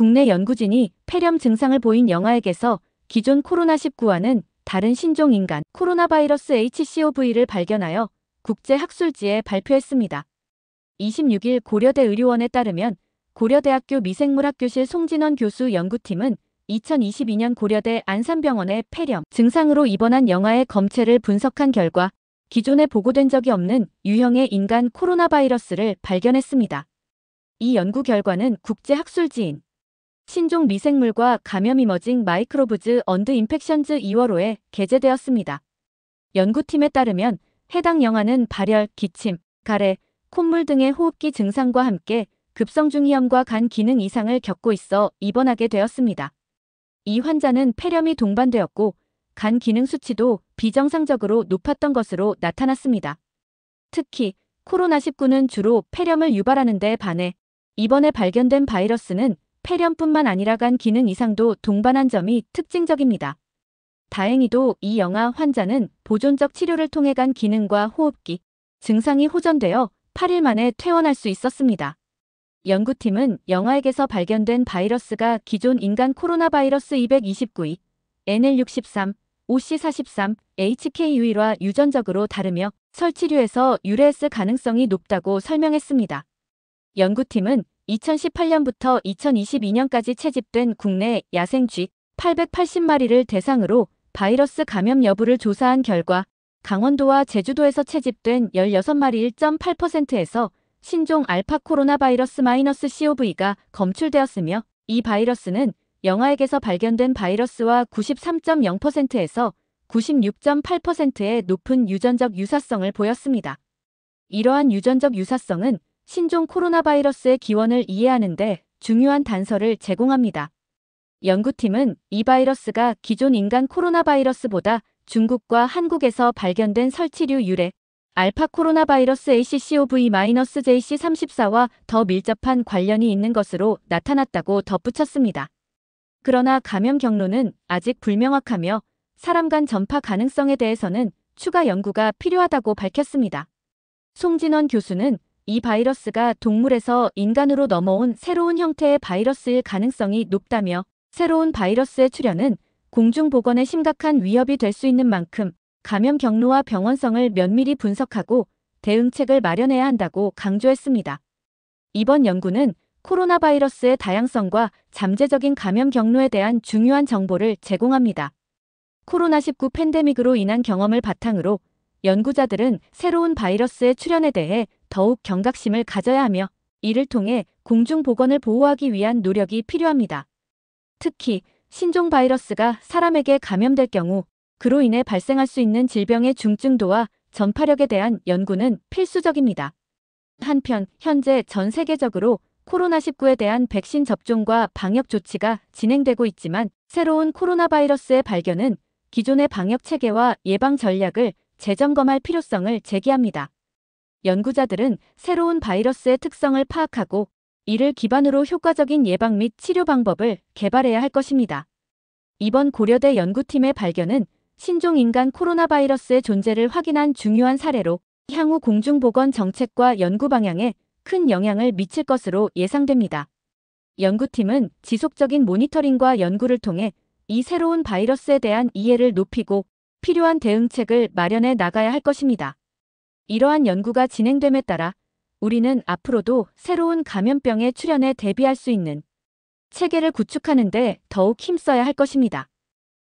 국내 연구진이 폐렴 증상을 보인 영아에게서 기존 코로나19와는 다른 신종 인간 코로나 바이러스 HCOV를 발견하여 국제학술지에 발표했습니다. 26일 고려대 의료원에 따르면 고려대학교 미생물학교실 송진원 교수 연구팀은 2022년 고려대 안산병원의 폐렴 증상으로 입원한 영아의 검체를 분석한 결과 기존에 보고된 적이 없는 유형의 인간 코로나 바이러스를 발견했습니다. 이 연구 결과는 국제학술지인 신종 미생물과 감염 이머징 마이크로브즈 언드 인펙션즈 2월호에 게재되었습니다. 연구팀에 따르면 해당 영아는 발열, 기침, 가래, 콧물 등의 호흡기 증상과 함께 급성중이염과 간 기능 이상을 겪고 있어 입원하게 되었습니다. 이 환자는 폐렴이 동반되었고 간 기능 수치도 비정상적으로 높았던 것으로 나타났습니다. 특히 코로나19는 주로 폐렴을 유발하는 데 반해 이번에 발견된 바이러스는 폐렴뿐만 아니라 간 기능 이상도 동반한 점이 특징적입니다. 다행히도 이 영아 환자는 보존적 치료를 통해 간 기능과 호흡기 증상이 호전되어 8일 만에 퇴원할 수 있었습니다. 연구팀은 영아에게서 발견된 바이러스가 기존 인간 코로나 바이러스 229이 NL63, OC43, HKU1와 유전적으로 다르며 설치류에서 유래했을 가능성이 높다고 설명했습니다. 연구팀은 2018년부터 2022년까지 채집된 국내 야생 쥐 880마리를 대상으로 바이러스 감염 여부를 조사한 결과 강원도와 제주도에서 채집된 16마리 1.8%에서 신종 알파 코로나 바이러스 -COV가 검출되었으며 이 바이러스는 영아에게서 발견된 바이러스와 93.0%에서 96.8%의 높은 유전적 유사성을 보였습니다. 이러한 유전적 유사성은 신종 코로나 바이러스의 기원을 이해하는 데 중요한 단서를 제공합니다. 연구팀은 이 바이러스가 기존 인간 코로나 바이러스보다 중국과 한국에서 발견된 설치류 유래 알파 코로나 바이러스 ACCOV-JC34와 더 밀접한 관련이 있는 것으로 나타났다고 덧붙였습니다. 그러나 감염 경로는 아직 불명확하며 사람 간 전파 가능성에 대해서는 추가 연구가 필요하다고 밝혔습니다. 송진원 교수는 이 바이러스가 동물에서 인간으로 넘어온 새로운 형태의 바이러스일 가능성이 높다며 새로운 바이러스의 출현은 공중보건에 심각한 위협이 될 수 있는 만큼 감염 경로와 병원성을 면밀히 분석하고 대응책을 마련해야 한다고 강조했습니다. 이번 연구는 코로나 바이러스의 다양성과 잠재적인 감염 경로에 대한 중요한 정보를 제공합니다. 코로나19 팬데믹으로 인한 경험을 바탕으로 연구자들은 새로운 바이러스의 출현에 대해 더욱 경각심을 가져야 하며 이를 통해 공중보건을 보호하기 위한 노력이 필요합니다. 특히 신종 바이러스가 사람에게 감염될 경우 그로 인해 발생할 수 있는 질병의 중증도와 전파력에 대한 연구는 필수적입니다. 한편 현재 전 세계적으로 코로나19에 대한 백신 접종과 방역 조치가 진행되고 있지만 새로운 코로나 바이러스의 발견은 기존의 방역 체계와 예방 전략을 재점검할 필요성을 제기합니다. 연구자들은 새로운 바이러스의 특성을 파악하고 이를 기반으로 효과적인 예방 및 치료 방법을 개발해야 할 것입니다. 이번 고려대 연구팀의 발견은 신종 인간 코로나 바이러스의 존재를 확인한 중요한 사례로 향후 공중보건 정책과 연구 방향에 큰 영향을 미칠 것으로 예상됩니다. 연구팀은 지속적인 모니터링과 연구를 통해 이 새로운 바이러스에 대한 이해를 높이고 필요한 대응책을 마련해 나가야 할 것입니다. 이러한 연구가 진행됨에 따라 우리는 앞으로도 새로운 감염병의 출현에 대비할 수 있는 체계를 구축하는 데 더욱 힘써야 할 것입니다.